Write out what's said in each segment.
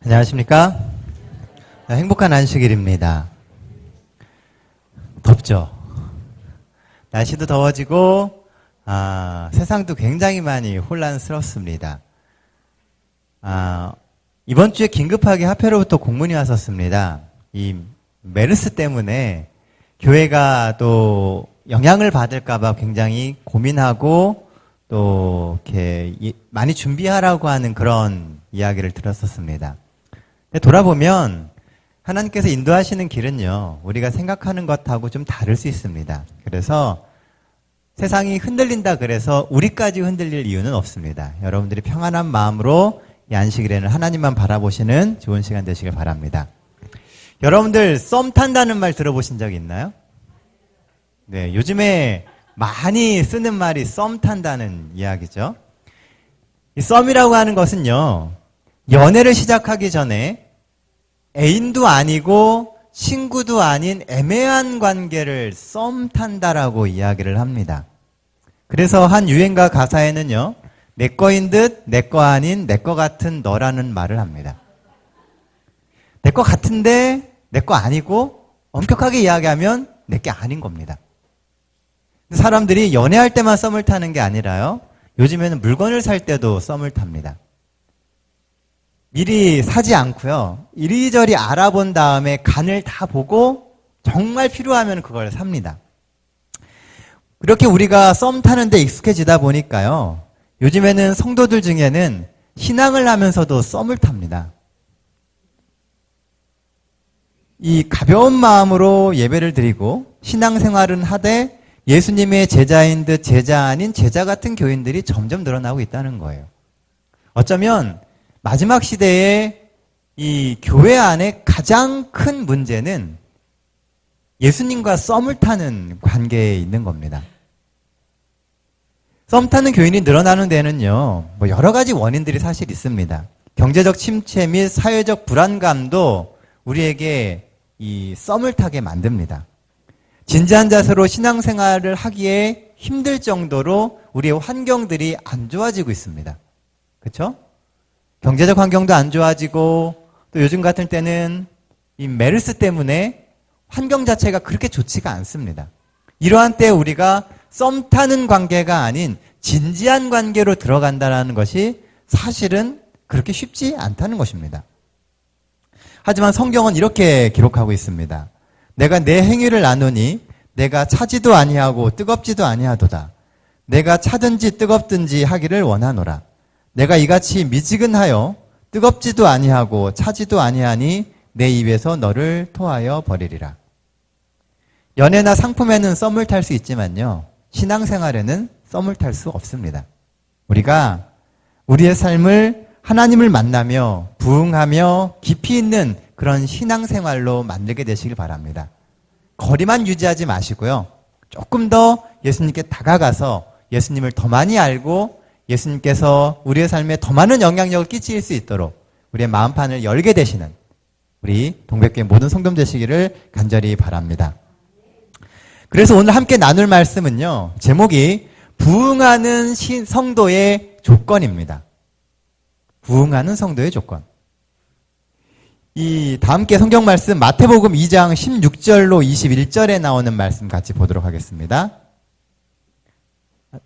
안녕하십니까? 행복한 안식일입니다. 덥죠? 날씨도 더워지고 세상도 굉장히 많이 혼란스럽습니다. 이번 주에 긴급하게 화폐로부터 공문이 왔었습니다. 이 메르스 때문에 교회가 또 영향을 받을까봐 굉장히 고민하고 또 이렇게 많이 준비하라고 하는 그런 이야기를 들었었습니다. 돌아보면 하나님께서 인도하시는 길은요, 우리가 생각하는 것하고 좀 다를 수 있습니다. 그래서 세상이 흔들린다 그래서 우리까지 흔들릴 이유는 없습니다. 여러분들이 평안한 마음으로 이 안식일에는 하나님만 바라보시는 좋은 시간 되시길 바랍니다. 여러분들 썸 탄다는 말 들어보신 적 있나요? 네, 요즘에 많이 쓰는 말이 썸 탄다는 이야기죠. 이 썸이라고 하는 것은요, 연애를 시작하기 전에 애인도 아니고 친구도 아닌 애매한 관계를 썸 탄다라고 이야기를 합니다. 그래서 한 유행가 가사에는요, 내 거인 듯 내 거 아닌 내 거 같은 너라는 말을 합니다. 내 거 같은데 내 거 아니고 엄격하게 이야기하면 내 게 아닌 겁니다. 사람들이 연애할 때만 썸을 타는 게 아니라요, 요즘에는 물건을 살 때도 썸을 탑니다. 미리 사지 않고요, 이리저리 알아본 다음에 간을 다 보고 정말 필요하면 그걸 삽니다. 그렇게 우리가 썸 타는데 익숙해지다 보니까요, 요즘에는 성도들 중에는 신앙을 하면서도 썸을 탑니다. 이 가벼운 마음으로 예배를 드리고 신앙생활은 하되 예수님의 제자인 듯 제자 아닌 제자 같은 교인들이 점점 늘어나고 있다는 거예요. 어쩌면 마지막 시대에 이 교회 안에 가장 큰 문제는 예수님과 썸을 타는 관계에 있는 겁니다. 썸 타는 교인이 늘어나는 데는요, 여러 가지 원인들이 사실 있습니다. 경제적 침체 및 사회적 불안감도 우리에게 이 썸을 타게 만듭니다. 진지한 자세로 신앙생활을 하기에 힘들 정도로 우리의 환경들이 안 좋아지고 있습니다. 그렇죠? 경제적 환경도 안 좋아지고 또 요즘 같은 때는 이 메르스 때문에 환경 자체가 그렇게 좋지가 않습니다. 이러한 때 우리가 썸 타는 관계가 아닌 진지한 관계로 들어간다는 것이 사실은 그렇게 쉽지 않다는 것입니다. 하지만 성경은 이렇게 기록하고 있습니다. 내가 내 행위를 나누니 내가 차지도 아니하고 뜨겁지도 아니하도다. 내가 차든지 뜨겁든지 하기를 원하노라. 내가 이같이 미지근하여 뜨겁지도 아니하고 차지도 아니하니 내 입에서 너를 토하여 버리리라. 연애나 상품에는 썸을 탈 수 있지만요, 신앙생활에는 썸을 탈 수 없습니다. 우리가 우리의 삶을 하나님을 만나며 부응하며 깊이 있는 그런 신앙생활로 만들게 되시길 바랍니다. 거리만 유지하지 마시고요, 조금 더 예수님께 다가가서 예수님을 더 많이 알고 예수님께서 우리의 삶에 더 많은 영향력을 끼칠 수 있도록 우리의 마음판을 열게 되시는 우리 동백교회 모든 성도들 되시기를 간절히 바랍니다. 그래서 오늘 함께 나눌 말씀은요, 제목이 부응하는 성도의 조건입니다. 부응하는 성도의 조건. 이 다 함께 성경 말씀 마태복음 2장 16절로 21절에 나오는 말씀 같이 보도록 하겠습니다.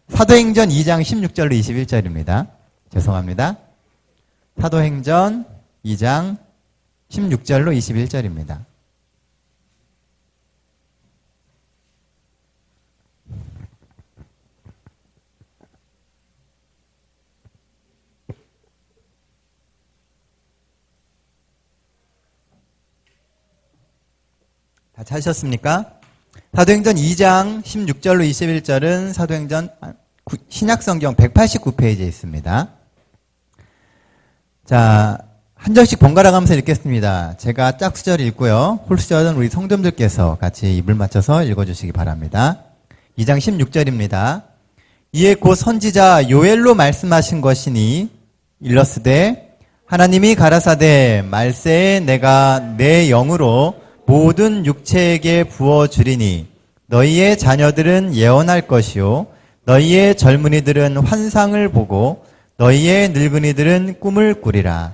사도행전 2장 16절로 21절입니다. 죄송합니다. 사도행전 2장 16절로 21절입니다. 다 찾으셨습니까? 사도행전 2장 16절로 21절은 사도행전 신약성경 189페이지에 있습니다. 자, 한 절씩 번갈아 가면서 읽겠습니다. 제가 짝수절 읽고요, 홀수절은 우리 성도님들께서 같이 입을 맞춰서 읽어주시기 바랍니다. 2장 16절입니다. 이에 곧 선지자 요엘로 말씀하신 것이니 일러스되 하나님이 가라사대 말세에 내가 내 영으로 모든 육체에게 부어주리니 너희의 자녀들은 예언할 것이요 너희의 젊은이들은 환상을 보고 너희의 늙은이들은 꿈을 꾸리라.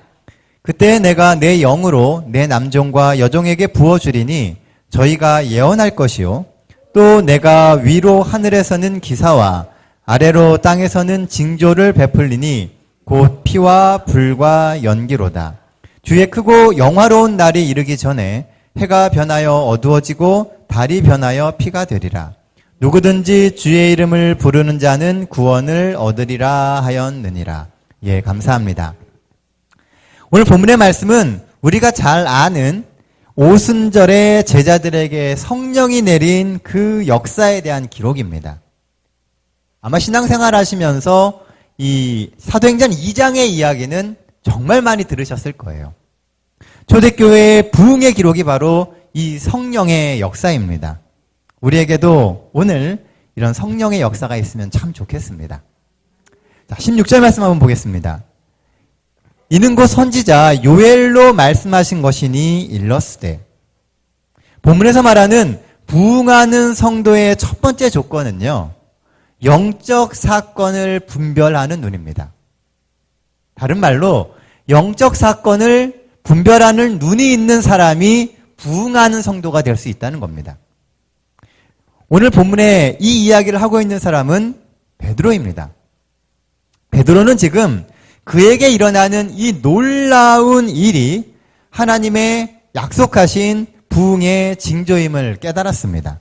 그때 내가 내 영으로 내 남종과 여종에게 부어주리니 저희가 예언할 것이요. 또 내가 위로 하늘에서는 기사와 아래로 땅에서는 징조를 베풀리니 곧 피와 불과 연기로다. 주의 크고 영화로운 날이 이르기 전에 해가 변하여 어두워지고 달이 변하여 피가 되리라. 누구든지 주의 이름을 부르는 자는 구원을 얻으리라 하였느니라. 예, 감사합니다. 오늘 본문의 말씀은 우리가 잘 아는 오순절에 제자들에게 성령이 내린 그 역사에 대한 기록입니다. 아마 신앙생활 하시면서 이 사도행전 2장의 이야기는 정말 많이 들으셨을 거예요. 초대교회의 부흥의 기록이 바로 이 성령의 역사입니다. 우리에게도 오늘 이런 성령의 역사가 있으면 참 좋겠습니다. 자, 16절 말씀 한번 보겠습니다. 이는 곧 선지자 요엘로 말씀하신 것이니 일러스되. 본문에서 말하는 부흥하는 성도의 첫 번째 조건은요, 영적 사건을 분별하는 눈입니다. 다른 말로 영적 사건을 분별하는 눈이 있는 사람이 부흥하는 성도가 될 수 있다는 겁니다. 오늘 본문에 이 이야기를 하고 있는 사람은 베드로입니다. 베드로는 지금 그에게 일어나는 이 놀라운 일이 하나님의 약속하신 부흥의 징조임을 깨달았습니다.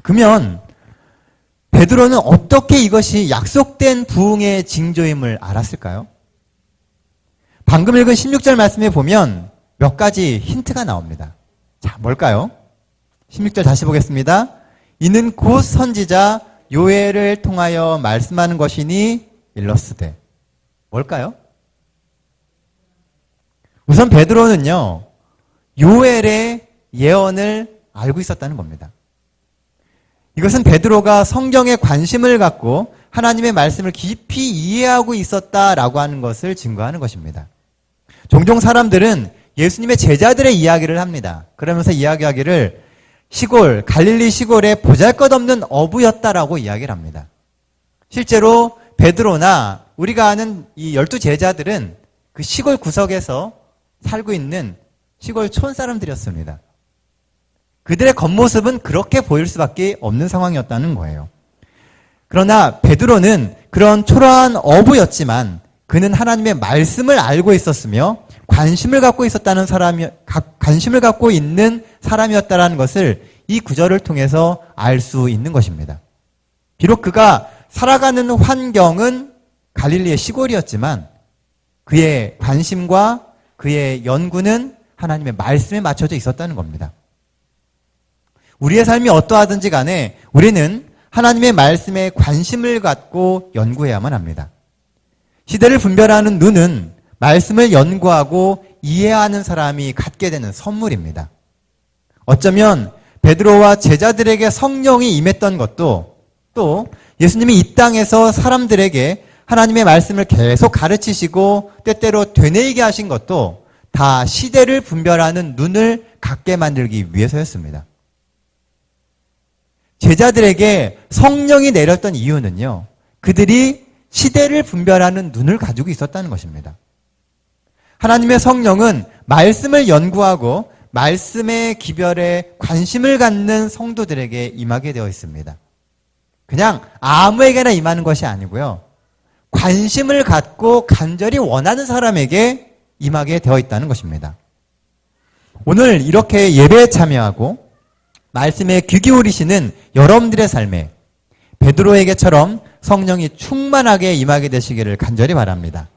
그러면 베드로는 어떻게 이것이 약속된 부흥의 징조임을 알았을까요? 방금 읽은 16절 말씀에 보면 몇 가지 힌트가 나옵니다. 자, 뭘까요? 16절 다시 보겠습니다. 이는 곧 선지자 요엘을 통하여 말씀하는 것이니 일러스되. 뭘까요? 우선 베드로는요, 요엘의 예언을 알고 있었다는 겁니다. 이것은 베드로가 성경에 관심을 갖고 하나님의 말씀을 깊이 이해하고 있었다라고 하는 것을 증거하는 것입니다. 종종 사람들은 예수님의 제자들의 이야기를 합니다. 그러면서 이야기하기를 시골, 갈릴리 시골에 보잘것없는 어부였다라고 이야기를 합니다. 실제로 베드로나 우리가 아는 이 12제자들은 그 시골 구석에서 살고 있는 시골 촌 사람들이었습니다. 그들의 겉모습은 그렇게 보일 수밖에 없는 상황이었다는 거예요. 그러나 베드로는 그런 초라한 어부였지만 그는 하나님의 말씀을 알고 있었으며 관심을 갖고 있는 사람이었다는 것을 이 구절을 통해서 알 수 있는 것입니다. 비록 그가 살아가는 환경은 갈릴리의 시골이었지만 그의 관심과 그의 연구는 하나님의 말씀에 맞춰져 있었다는 겁니다. 우리의 삶이 어떠하든지 간에 우리는 하나님의 말씀에 관심을 갖고 연구해야만 합니다. 시대를 분별하는 눈은 말씀을 연구하고 이해하는 사람이 갖게 되는 선물입니다. 어쩌면 베드로와 제자들에게 성령이 임했던 것도 또 예수님이 이 땅에서 사람들에게 하나님의 말씀을 계속 가르치시고 때때로 되뇌이게 하신 것도 다 시대를 분별하는 눈을 갖게 만들기 위해서였습니다. 제자들에게 성령이 내렸던 이유는요, 그들이 시대를 분별하는 눈을 가지고 있었다는 것입니다. 하나님의 성령은 말씀을 연구하고 말씀의 기별에 관심을 갖는 성도들에게 임하게 되어 있습니다. 그냥 아무에게나 임하는 것이 아니고요, 관심을 갖고 간절히 원하는 사람에게 임하게 되어 있다는 것입니다. 오늘 이렇게 예배에 참여하고 말씀에 귀 기울이시는 여러분들의 삶에 베드로에게처럼 성령이 충만하게 임하게 되시기를 간절히 바랍니다.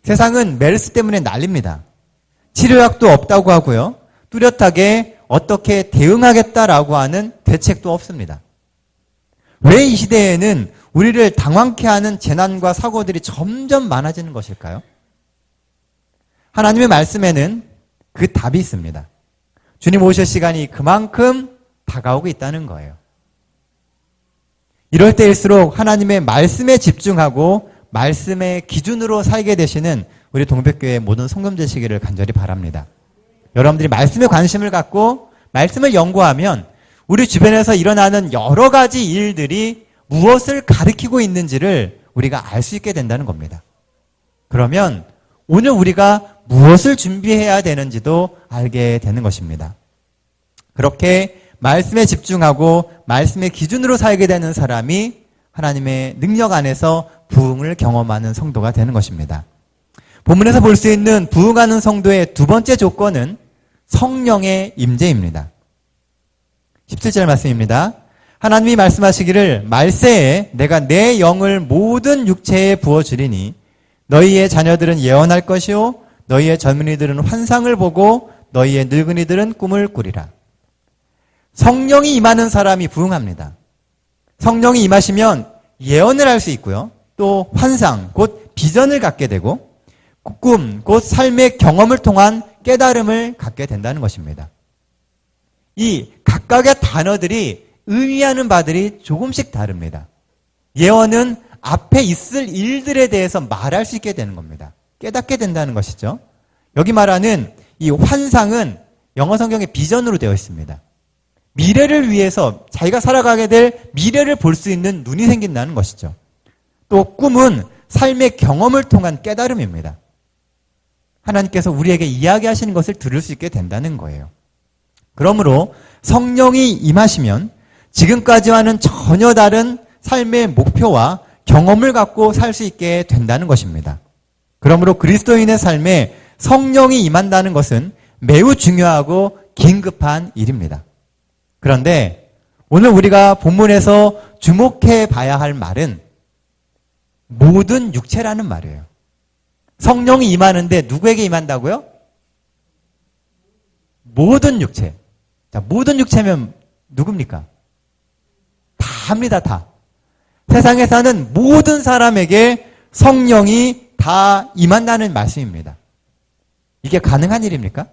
세상은 메르스 때문에 난립니다. 치료약도 없다고 하고요, 뚜렷하게 어떻게 대응하겠다라고 하는 대책도 없습니다. 왜 이 시대에는 우리를 당황케 하는 재난과 사고들이 점점 많아지는 것일까요? 하나님의 말씀에는 그 답이 있습니다. 주님 오실 시간이 그만큼 다가오고 있다는 거예요. 이럴 때일수록 하나님의 말씀에 집중하고 말씀의 기준으로 살게 되시는 우리 동백교회 모든 성도 되시기를 간절히 바랍니다. 여러분들이 말씀에 관심을 갖고 말씀을 연구하면 우리 주변에서 일어나는 여러 가지 일들이 무엇을 가리키고 있는지를 우리가 알 수 있게 된다는 겁니다. 그러면 오늘 우리가 무엇을 준비해야 되는지도 알게 되는 것입니다. 그렇게 말씀에 집중하고 말씀의 기준으로 살게 되는 사람이 하나님의 능력 안에서 부흥을 경험하는 성도가 되는 것입니다. 본문에서 볼 수 있는 부흥하는 성도의 두 번째 조건은 성령의 임재입니다. 17절 말씀입니다. 하나님이 말씀하시기를 말세에 내가 내 영을 모든 육체에 부어주리니 너희의 자녀들은 예언할 것이요 너희의 젊은이들은 환상을 보고 너희의 늙은이들은 꿈을 꾸리라. 성령이 임하는 사람이 부흥합니다. 성령이 임하시면 예언을 할 수 있고요. 또 환상, 곧 비전을 갖게 되고 꿈, 곧 삶의 경험을 통한 깨달음을 갖게 된다는 것입니다. 이 각각의 단어들이 의미하는 바들이 조금씩 다릅니다. 예언은 앞에 있을 일들에 대해서 말할 수 있게 되는 겁니다. 깨닫게 된다는 것이죠. 여기 말하는 이 환상은 영어 성경에 비전으로 되어 있습니다. 미래를 위해서 자기가 살아가게 될 미래를 볼 수 있는 눈이 생긴다는 것이죠. 또 꿈은 삶의 경험을 통한 깨달음입니다. 하나님께서 우리에게 이야기하시는 것을 들을 수 있게 된다는 거예요. 그러므로 성령이 임하시면 지금까지와는 전혀 다른 삶의 목표와 경험을 갖고 살 수 있게 된다는 것입니다. 그러므로 그리스도인의 삶에 성령이 임한다는 것은 매우 중요하고 긴급한 일입니다. 그런데 오늘 우리가 본문에서 주목해 봐야 할 말은 모든 육체라는 말이에요. 성령이 임하는데 누구에게 임한다고요? 모든 육체. 자, 모든 육체면 누굽니까? 다 합니다, 다. 세상에 사는 모든 사람에게 성령이 다 임한다는 말씀입니다. 이게 가능한 일입니까?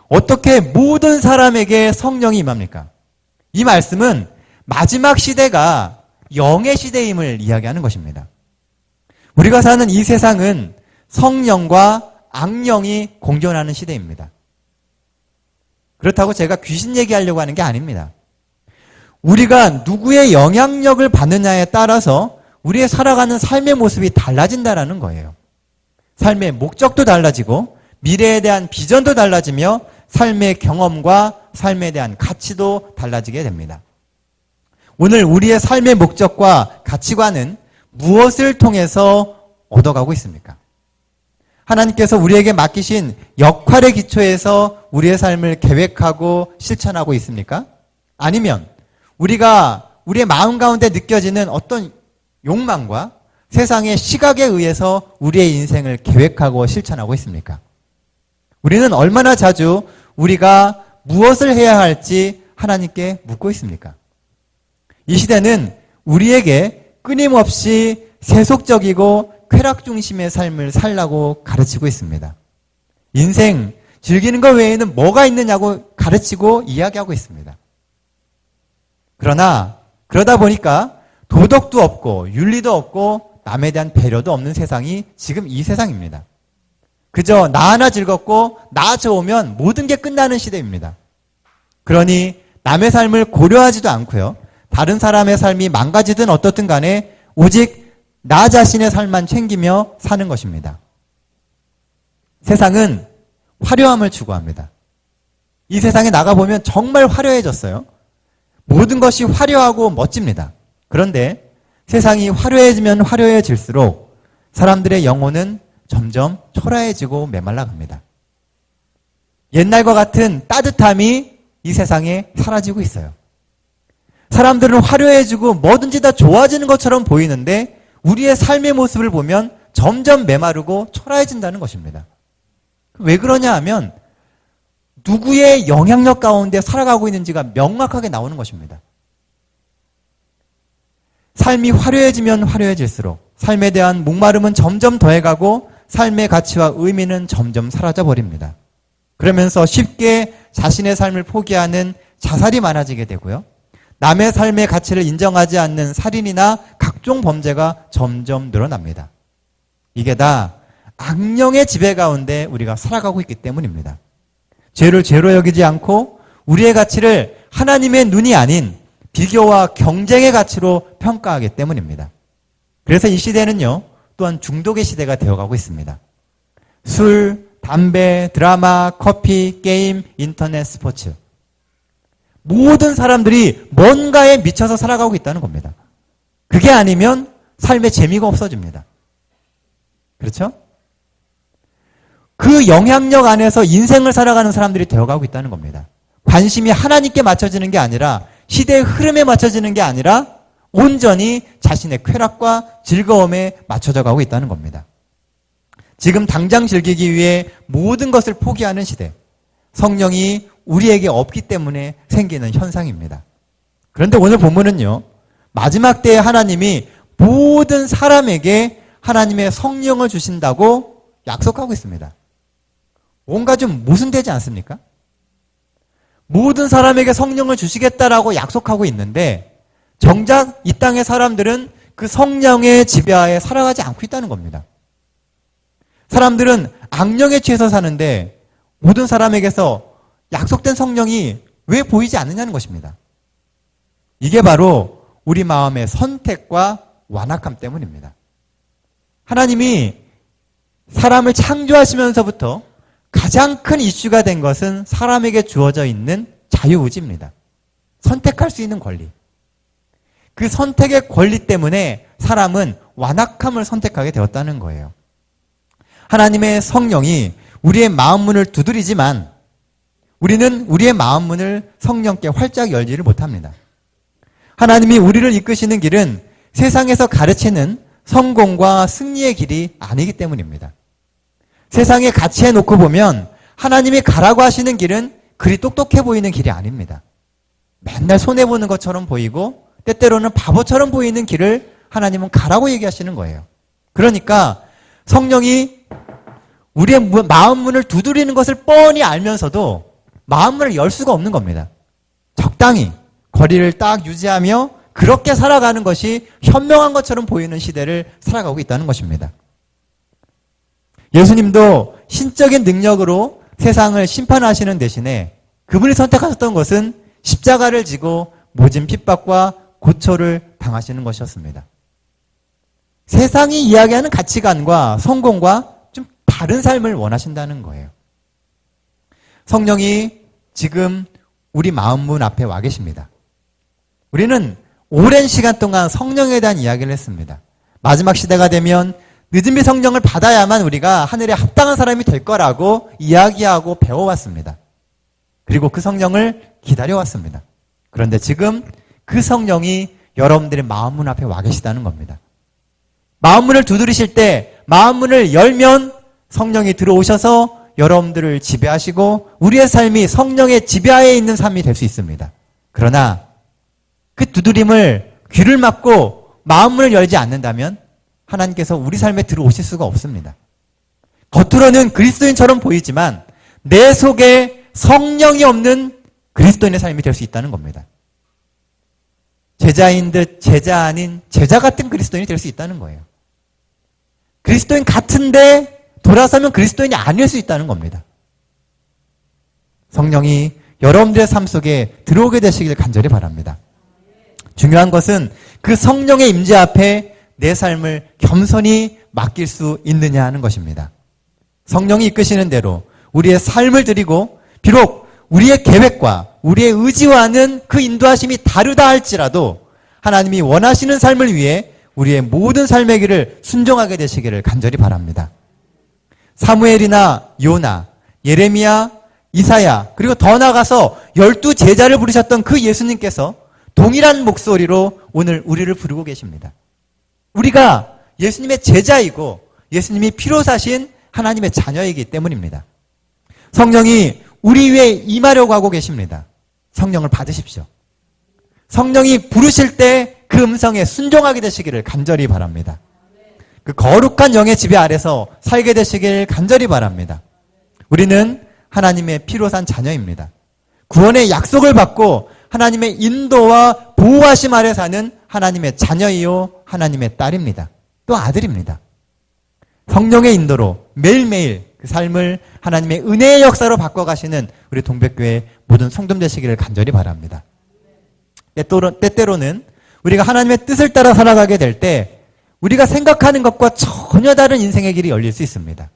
어떻게 모든 사람에게 성령이 임합니까? 이 말씀은 마지막 시대가 영의 시대임을 이야기하는 것입니다. 우리가 사는 이 세상은 성령과 악령이 공존하는 시대입니다. 그렇다고 제가 귀신 얘기하려고 하는 게 아닙니다. 우리가 누구의 영향력을 받느냐에 따라서 우리의 살아가는 삶의 모습이 달라진다라는 거예요. 삶의 목적도 달라지고 미래에 대한 비전도 달라지며 삶의 경험과 삶에 대한 가치도 달라지게 됩니다. 오늘 우리의 삶의 목적과 가치관은 무엇을 통해서 얻어가고 있습니까? 하나님께서 우리에게 맡기신 역할의 기초에서 우리의 삶을 계획하고 실천하고 있습니까? 아니면 우리가 우리의 마음 가운데 느껴지는 어떤 욕망과 세상의 시각에 의해서 우리의 인생을 계획하고 실천하고 있습니까? 우리는 얼마나 자주 우리가 무엇을 해야 할지 하나님께 묻고 있습니까? 이 시대는 우리에게 끊임없이 세속적이고 쾌락 중심의 삶을 살라고 가르치고 있습니다. 인생 즐기는 것 외에는 뭐가 있느냐고 가르치고 이야기하고 있습니다. 그러다 보니까 도덕도 없고 윤리도 없고 남에 대한 배려도 없는 세상이 지금 이 세상입니다. 그저 나 하나 즐겁고 나 좋으면 모든 게 끝나는 시대입니다. 그러니 남의 삶을 고려하지도 않고요. 다른 사람의 삶이 망가지든 어떻든 간에 오직 나 자신의 삶만 챙기며 사는 것입니다. 세상은 화려함을 추구합니다. 이 세상에 나가보면 정말 화려해졌어요. 모든 것이 화려하고 멋집니다. 그런데 세상이 화려해지면 화려해질수록 사람들의 영혼은 점점 초라해지고 메말라갑니다. 옛날과 같은 따뜻함이 이 세상에 사라지고 있어요. 사람들은 화려해지고 뭐든지 다 좋아지는 것처럼 보이는데 우리의 삶의 모습을 보면 점점 메마르고 초라해진다는 것입니다. 왜 그러냐 하면 누구의 영향력 가운데 살아가고 있는지가 명확하게 나오는 것입니다. 삶이 화려해지면 화려해질수록 삶에 대한 목마름은 점점 더해가고 삶의 가치와 의미는 점점 사라져버립니다. 그러면서 쉽게 자신의 삶을 포기하는 자살이 많아지게 되고요. 남의 삶의 가치를 인정하지 않는 살인이나 각종 범죄가 점점 늘어납니다. 이게 다 악령의 지배 가운데 우리가 살아가고 있기 때문입니다. 죄를 죄로 여기지 않고 우리의 가치를 하나님의 눈이 아닌 비교와 경쟁의 가치로 평가하기 때문입니다. 그래서 이 시대는요, 또한 중독의 시대가 되어가고 있습니다. 술, 담배, 드라마, 커피, 게임, 인터넷, 스포츠. 모든 사람들이 뭔가에 미쳐서 살아가고 있다는 겁니다. 그게 아니면 삶의 재미가 없어집니다. 그렇죠? 그 영향력 안에서 인생을 살아가는 사람들이 되어가고 있다는 겁니다. 관심이 하나님께 맞춰지는 게 아니라 시대의 흐름에 맞춰지는 게 아니라 온전히 자신의 쾌락과 즐거움에 맞춰져 가고 있다는 겁니다. 지금 당장 즐기기 위해 모든 것을 포기하는 시대. 성령이 우리에게 없기 때문에 생기는 현상입니다. 그런데 오늘 본문은요. 마지막 때에 하나님이 모든 사람에게 하나님의 성령을 주신다고 약속하고 있습니다. 뭔가 좀 모순되지 않습니까? 모든 사람에게 성령을 주시겠다라고 약속하고 있는데 정작 이 땅의 사람들은 그 성령의 지배하에 살아가지 않고 있다는 겁니다. 사람들은 악령에 취해서 사는데 모든 사람에게서 약속된 성령이 왜 보이지 않느냐는 것입니다. 이게 바로 우리 마음의 선택과 완악함 때문입니다. 하나님이 사람을 창조하시면서부터 가장 큰 이슈가 된 것은 사람에게 주어져 있는 자유의지입니다. 선택할 수 있는 권리. 그 선택의 권리 때문에 사람은 완악함을 선택하게 되었다는 거예요. 하나님의 성령이 우리의 마음 문을 두드리지만 우리는 우리의 마음 문을 성령께 활짝 열지를 못합니다. 하나님이 우리를 이끄시는 길은 세상에서 가르치는 성공과 승리의 길이 아니기 때문입니다. 세상에 가치해 놓고 보면 하나님이 가라고 하시는 길은 그리 똑똑해 보이는 길이 아닙니다. 맨날 손해보는 것처럼 보이고 때때로는 바보처럼 보이는 길을 하나님은 가라고 얘기하시는 거예요. 그러니까 성령이 우리의 마음 문을 두드리는 것을 뻔히 알면서도 마음 문을 열 수가 없는 겁니다. 적당히 거리를 딱 유지하며 그렇게 살아가는 것이 현명한 것처럼 보이는 시대를 살아가고 있다는 것입니다. 예수님도 신적인 능력으로 세상을 심판하시는 대신에 그분이 선택하셨던 것은 십자가를 지고 모진 핍박과 고초를 당하시는 것이었습니다. 세상이 이야기하는 가치관과 성공과 좀 다른 삶을 원하신다는 거예요. 성령이 지금 우리 마음 문 앞에 와 계십니다. 우리는 오랜 시간 동안 성령에 대한 이야기를 했습니다. 마지막 시대가 되면 늦은비 성령을 받아야만 우리가 하늘에 합당한 사람이 될 거라고 이야기하고 배워왔습니다. 그리고 그 성령을 기다려왔습니다. 그런데 지금 그 성령이 여러분들의 마음문 앞에 와 계시다는 겁니다. 마음문을 두드리실 때 마음문을 열면 성령이 들어오셔서 여러분들을 지배하시고 우리의 삶이 성령의 지배하에 있는 삶이 될 수 있습니다. 그러나 그 두드림을 귀를 막고 마음문을 열지 않는다면 하나님께서 우리 삶에 들어오실 수가 없습니다. 겉으로는 그리스도인처럼 보이지만 내 속에 성령이 없는 그리스도인의 삶이 될 수 있다는 겁니다. 제자인 듯 제자 아닌 제자 같은 그리스도인이 될 수 있다는 거예요. 그리스도인 같은데 돌아서면 그리스도인이 아닐 수 있다는 겁니다. 성령이 여러분들의 삶 속에 들어오게 되시길 간절히 바랍니다. 중요한 것은 그 성령의 임재 앞에 내 삶을 겸손히 맡길 수 있느냐 하는 것입니다. 성령이 이끄시는 대로 우리의 삶을 드리고 비록 우리의 계획과 우리의 의지와는 그 인도하심이 다르다 할지라도 하나님이 원하시는 삶을 위해 우리의 모든 삶의 길을 순종하게 되시기를 간절히 바랍니다. 사무엘이나 요나, 예레미야, 이사야 그리고 더 나아가서 12 제자를 부르셨던 그 예수님께서 동일한 목소리로 오늘 우리를 부르고 계십니다. 우리가 예수님의 제자이고 예수님이 피로 사신 하나님의 자녀이기 때문입니다. 성령이 우리 위에 임하려고 하고 계십니다. 성령을 받으십시오. 성령이 부르실 때 그 음성에 순종하게 되시기를 간절히 바랍니다. 그 거룩한 영의 지배 아래서 살게 되시길 간절히 바랍니다. 우리는 하나님의 피로 산 자녀입니다. 구원의 약속을 받고 하나님의 인도와 보호하심 아래 사는 하나님의 자녀이요 하나님의 딸입니다. 또 아들입니다. 성령의 인도로 매일매일 그 삶을 하나님의 은혜의 역사로 바꿔가시는 우리 동백교회 모든 성도들 되시기를 간절히 바랍니다. 때때로는 우리가 하나님의 뜻을 따라 살아가게 될 때 우리가 생각하는 것과 전혀 다른 인생의 길이 열릴 수 있습니다.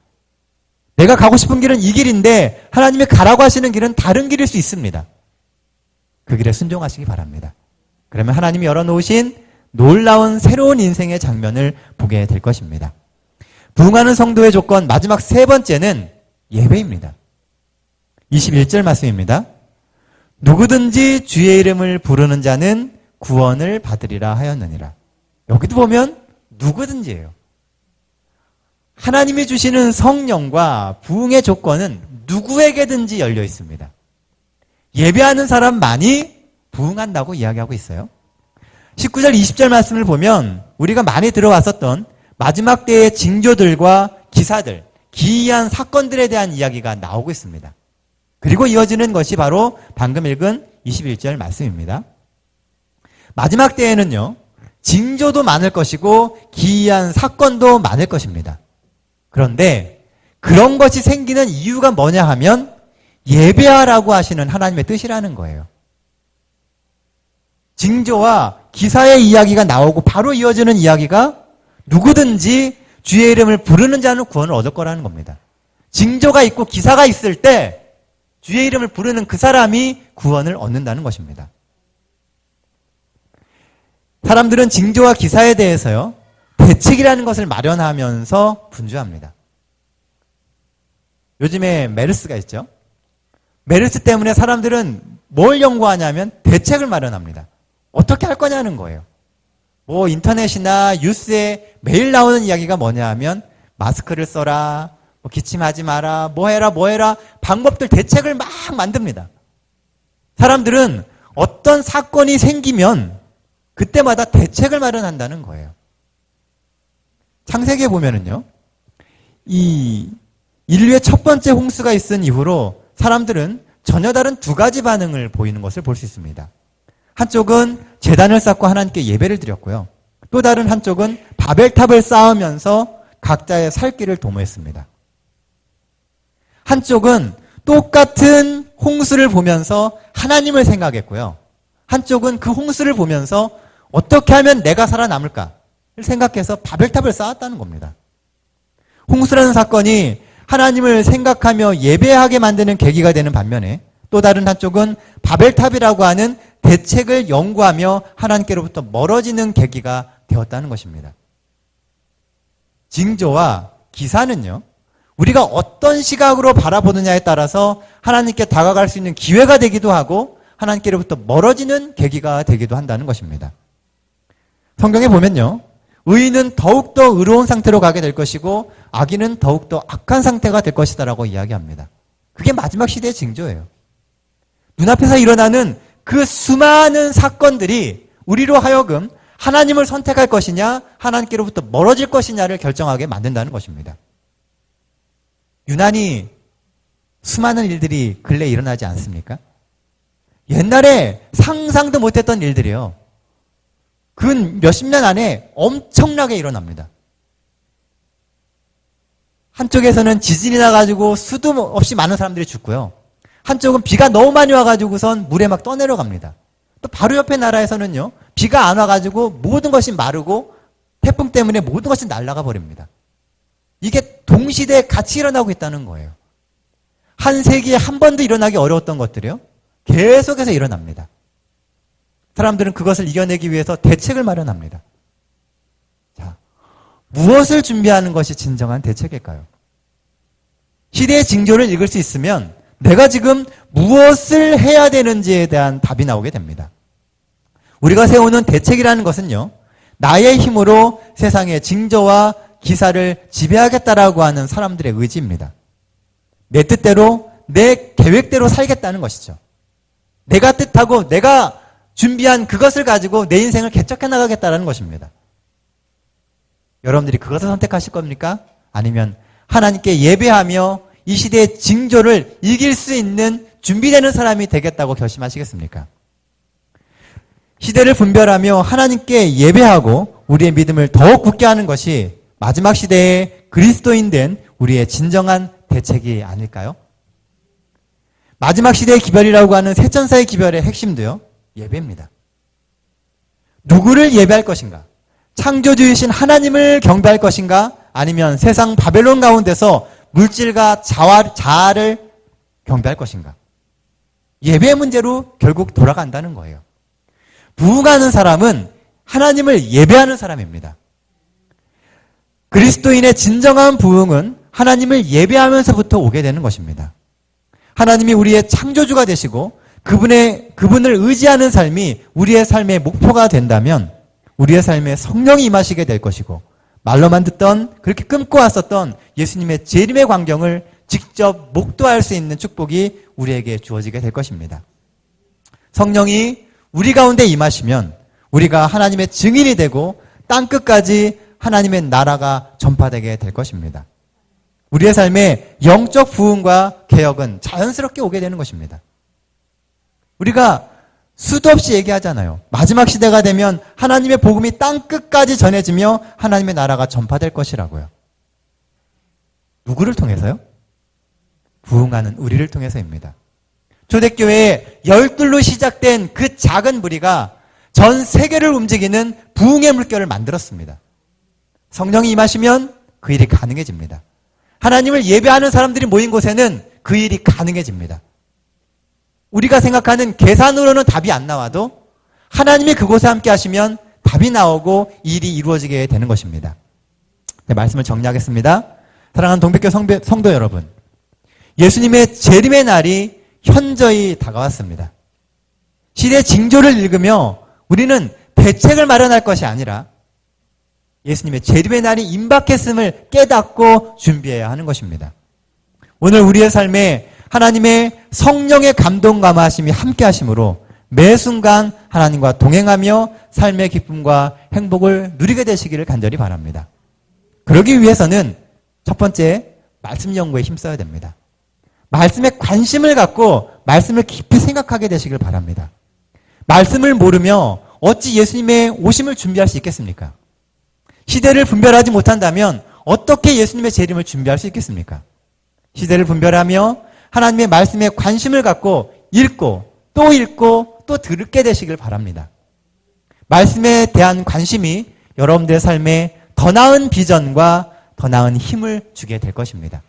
내가 가고 싶은 길은 이 길인데 하나님이 가라고 하시는 길은 다른 길일 수 있습니다. 그 길에 순종하시기 바랍니다. 그러면 하나님이 열어놓으신 놀라운 새로운 인생의 장면을 보게 될 것입니다. 부흥하는 성도의 조건 마지막 세 번째는 예배입니다. 21절 말씀입니다. 누구든지 주의 이름을 부르는 자는 구원을 받으리라 하였느니라. 여기도 보면 누구든지예요. 하나님이 주시는 성령과 부흥의 조건은 누구에게든지 열려 있습니다. 예배하는 사람만이 부흥한다고 이야기하고 있어요. 19절 20절 말씀을 보면 우리가 많이 들어왔었던 마지막 때의 징조들과 기사들, 기이한 사건들에 대한 이야기가 나오고 있습니다. 그리고 이어지는 것이 바로 방금 읽은 21절 말씀입니다. 마지막 때에는요, 징조도 많을 것이고 기이한 사건도 많을 것입니다. 그런데 그런 것이 생기는 이유가 뭐냐 하면 예배하라고 하시는 하나님의 뜻이라는 거예요. 징조와 기사의 이야기가 나오고 바로 이어지는 이야기가 누구든지 주의 이름을 부르는 자는 구원을 얻을 거라는 겁니다. 징조가 있고 기사가 있을 때 주의 이름을 부르는 그 사람이 구원을 얻는다는 것입니다. 사람들은 징조와 기사에 대해서요, 대책이라는 것을 마련하면서 분주합니다. 요즘에 메르스가 있죠. 메르스 때문에 사람들은 뭘 연구하냐면 대책을 마련합니다. 어떻게 할 거냐는 거예요. 뭐 인터넷이나 뉴스에 매일 나오는 이야기가 뭐냐 하면 마스크를 써라, 뭐 기침하지 마라, 뭐 해라 방법들 대책을 막 만듭니다. 사람들은 어떤 사건이 생기면 그때마다 대책을 마련한다는 거예요. 창세기에 보면은요, 이 인류의 첫 번째 홍수가 있은 이후로 사람들은 전혀 다른 두 가지 반응을 보이는 것을 볼 수 있습니다. 한쪽은 제단을 쌓고 하나님께 예배를 드렸고요. 또 다른 한쪽은 바벨탑을 쌓으면서 각자의 살 길을 도모했습니다. 한쪽은 똑같은 홍수를 보면서 하나님을 생각했고요. 한쪽은 그 홍수를 보면서 어떻게 하면 내가 살아남을까를 생각해서 바벨탑을 쌓았다는 겁니다. 홍수라는 사건이 하나님을 생각하며 예배하게 만드는 계기가 되는 반면에 또 다른 한쪽은 바벨탑이라고 하는 대책을 연구하며 하나님께로부터 멀어지는 계기가 되었다는 것입니다. 징조와 기사는요, 우리가 어떤 시각으로 바라보느냐에 따라서 하나님께 다가갈 수 있는 기회가 되기도 하고 하나님께로부터 멀어지는 계기가 되기도 한다는 것입니다. 성경에 보면요, 의인은 더욱더 의로운 상태로 가게 될 것이고 악인은 더욱더 악한 상태가 될 것이다라고 이야기합니다. 그게 마지막 시대의 징조예요. 눈앞에서 일어나는 그 수많은 사건들이 우리로 하여금 하나님을 선택할 것이냐 하나님께로부터 멀어질 것이냐를 결정하게 만든다는 것입니다. 유난히 수많은 일들이 근래에 일어나지 않습니까? 옛날에 상상도 못했던 일들이요, 근 몇십 년 안에 엄청나게 일어납니다. 한쪽에서는 지진이 나가지고 수도 없이 많은 사람들이 죽고요. 한쪽은 비가 너무 많이 와가지고선 물에 막 떠내려갑니다. 또 바로 옆에 나라에서는요, 비가 안 와가지고 모든 것이 마르고 태풍 때문에 모든 것이 날아가 버립니다. 이게 동시대에 같이 일어나고 있다는 거예요. 한 세기에 한 번도 일어나기 어려웠던 것들이요, 계속해서 일어납니다. 사람들은 그것을 이겨내기 위해서 대책을 마련합니다. 자, 무엇을 준비하는 것이 진정한 대책일까요? 시대의 징조를 읽을 수 있으면 내가 지금 무엇을 해야 되는지에 대한 답이 나오게 됩니다. 우리가 세우는 대책이라는 것은요, 나의 힘으로 세상의 징조와 기사를 지배하겠다라고 하는 사람들의 의지입니다. 내 뜻대로, 내 계획대로 살겠다는 것이죠. 내가 뜻하고 내가 준비한 그것을 가지고 내 인생을 개척해 나가겠다는 것입니다. 여러분들이 그것을 선택하실 겁니까? 아니면 하나님께 예배하며 이 시대의 징조를 이길 수 있는 준비되는 사람이 되겠다고 결심하시겠습니까? 시대를 분별하며 하나님께 예배하고 우리의 믿음을 더욱 굳게 하는 것이 마지막 시대의 그리스도인 된 우리의 진정한 대책이 아닐까요? 마지막 시대의 기별이라고 하는 새천사의 기별의 핵심도요, 예배입니다. 누구를 예배할 것인가? 창조주이신 하나님을 경배할 것인가? 아니면 세상 바벨론 가운데서 물질과 자아를 경배할 것인가? 예배 문제로 결국 돌아간다는 거예요. 부흥하는 사람은 하나님을 예배하는 사람입니다. 그리스도인의 진정한 부흥은 하나님을 예배하면서부터 오게 되는 것입니다. 하나님이 우리의 창조주가 되시고 그분을 의지하는 삶이 우리의 삶의 목표가 된다면 우리의 삶에 성령이 임하시게 될 것이고 말로만 듣던 그렇게 꿈꿔 왔었던 예수님의 재림의 광경을 직접 목도할 수 있는 축복이 우리에게 주어지게 될 것입니다. 성령이 우리 가운데 임하시면 우리가 하나님의 증인이 되고 땅끝까지 하나님의 나라가 전파되게 될 것입니다. 우리의 삶에 영적 부흥과 개혁은 자연스럽게 오게 되는 것입니다. 우리가 수도 없이 얘기하잖아요. 마지막 시대가 되면 하나님의 복음이 땅끝까지 전해지며 하나님의 나라가 전파될 것이라고요. 누구를 통해서요? 부흥하는 우리를 통해서입니다. 초대교회에 12로 시작된 그 작은 무리가 전 세계를 움직이는 부흥의 물결을 만들었습니다. 성령이 임하시면 그 일이 가능해집니다. 하나님을 예배하는 사람들이 모인 곳에는 그 일이 가능해집니다. 우리가 생각하는 계산으로는 답이 안 나와도 하나님이 그곳에 함께 하시면 답이 나오고 일이 이루어지게 되는 것입니다. 네, 말씀을 정리하겠습니다. 사랑하는 동백교 성도 여러분, 예수님의 재림의 날이 현저히 다가왔습니다. 시대 징조를 읽으며 우리는 대책을 마련할 것이 아니라 예수님의 재림의 날이 임박했음을 깨닫고 준비해야 하는 것입니다. 오늘 우리의 삶에 하나님의 성령의 감동 감화하심이 함께 하심으로 매 순간 하나님과 동행하며 삶의 기쁨과 행복을 누리게 되시기를 간절히 바랍니다. 그러기 위해서는 첫 번째, 말씀 연구에 힘써야 됩니다. 말씀에 관심을 갖고 말씀을 깊이 생각하게 되시길 바랍니다. 말씀을 모르며 어찌 예수님의 오심을 준비할 수 있겠습니까? 시대를 분별하지 못한다면 어떻게 예수님의 재림을 준비할 수 있겠습니까? 시대를 분별하며 하나님의 말씀에 관심을 갖고 읽고 또 듣게 되시길 바랍니다. 말씀에 대한 관심이 여러분들의 삶에 더 나은 비전과 더 나은 힘을 주게 될 것입니다.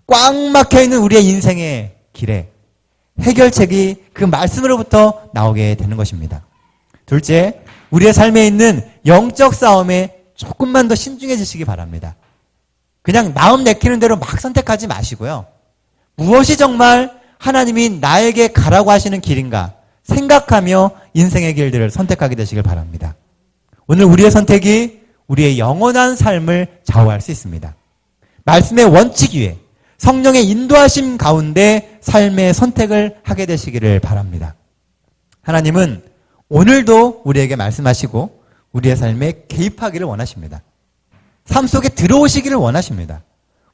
꽉 막혀있는 우리의 인생의 길에 해결책이 그 말씀으로부터 나오게 되는 것입니다. 둘째, 우리의 삶에 있는 영적 싸움에 조금만 더 신중해지시기 바랍니다. 그냥 마음 내키는 대로 막 선택하지 마시고요. 무엇이 정말 하나님이 나에게 가라고 하시는 길인가 생각하며 인생의 길들을 선택하게 되시길 바랍니다. 오늘 우리의 선택이 우리의 영원한 삶을 좌우할 수 있습니다. 말씀의 원칙 위에 성령의 인도하심 가운데 삶의 선택을 하게 되시기를 바랍니다. 하나님은 오늘도 우리에게 말씀하시고 우리의 삶에 개입하기를 원하십니다. 삶 속에 들어오시기를 원하십니다.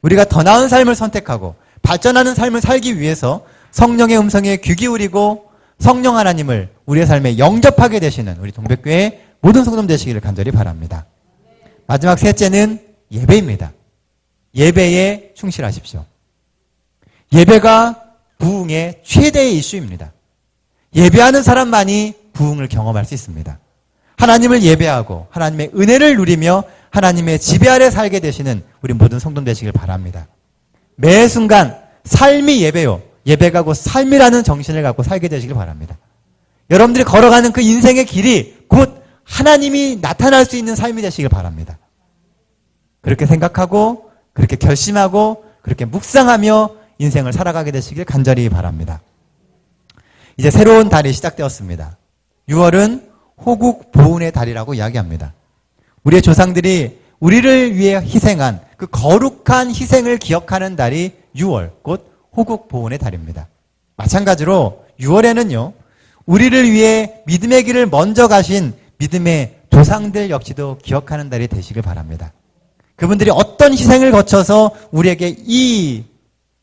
우리가 더 나은 삶을 선택하고 발전하는 삶을 살기 위해서 성령의 음성에 귀 기울이고 성령 하나님을 우리의 삶에 영접하게 되시는 우리 동백교회 모든 성도님 되시기를 간절히 바랍니다. 마지막 셋째는 예배입니다. 예배에 충실하십시오. 예배가 부흥의 최대의 이슈입니다. 예배하는 사람만이 부흥을 경험할 수 있습니다. 하나님을 예배하고 하나님의 은혜를 누리며 하나님의 지배 아래 살게 되시는 우리 모든 성도님 되시길 바랍니다. 매 순간 삶이 예배요. 예배가 곧 삶이라는 정신을 갖고 살게 되시길 바랍니다. 여러분들이 걸어가는 그 인생의 길이 곧 하나님이 나타날 수 있는 삶이 되시길 바랍니다. 그렇게 생각하고 그렇게 결심하고 그렇게 묵상하며 인생을 살아가게 되시길 간절히 바랍니다. 이제 새로운 달이 시작되었습니다. 6월은 호국 보훈의 달이라고 이야기합니다. 우리의 조상들이 우리를 위해 희생한 그 거룩한 희생을 기억하는 달이 6월, 곧 호국 보훈의 달입니다. 마찬가지로 6월에는요, 우리를 위해 믿음의 길을 먼저 가신 믿음의 조상들 역시도 기억하는 달이 되시길 바랍니다. 그분들이 어떤 희생을 거쳐서 우리에게 이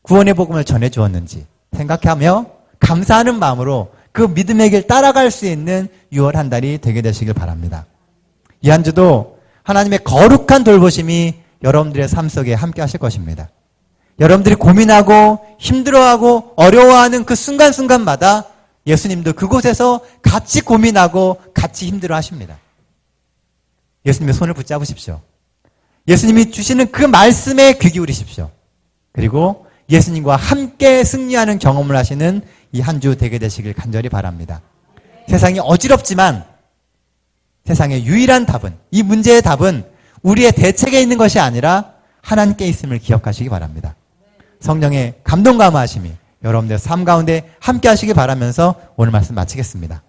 구원의 복음을 전해주었는지 생각하며 감사하는 마음으로 그 믿음의 길 따라갈 수 있는 6월 한 달이 되게 되시길 바랍니다. 이 한 주도 하나님의 거룩한 돌보심이 여러분들의 삶 속에 함께 하실 것입니다. 여러분들이 고민하고 힘들어하고 어려워하는 그 순간순간마다 예수님도 그곳에서 같이 고민하고 같이 힘들어 하십니다. 예수님의 손을 붙잡으십시오. 예수님이 주시는 그 말씀에 귀 기울이십시오. 그리고 예수님과 함께 승리하는 경험을 하시는 이 한 주 되게 되시길 간절히 바랍니다. 세상이 어지럽지만 세상의 유일한 답은, 이 문제의 답은 우리의 대책에 있는 것이 아니라 하나님께 있음을 기억하시기 바랍니다. 성령의 감동 감화하심이 여러분들의 삶 가운데 함께 하시기 바라면서 오늘 말씀 마치겠습니다.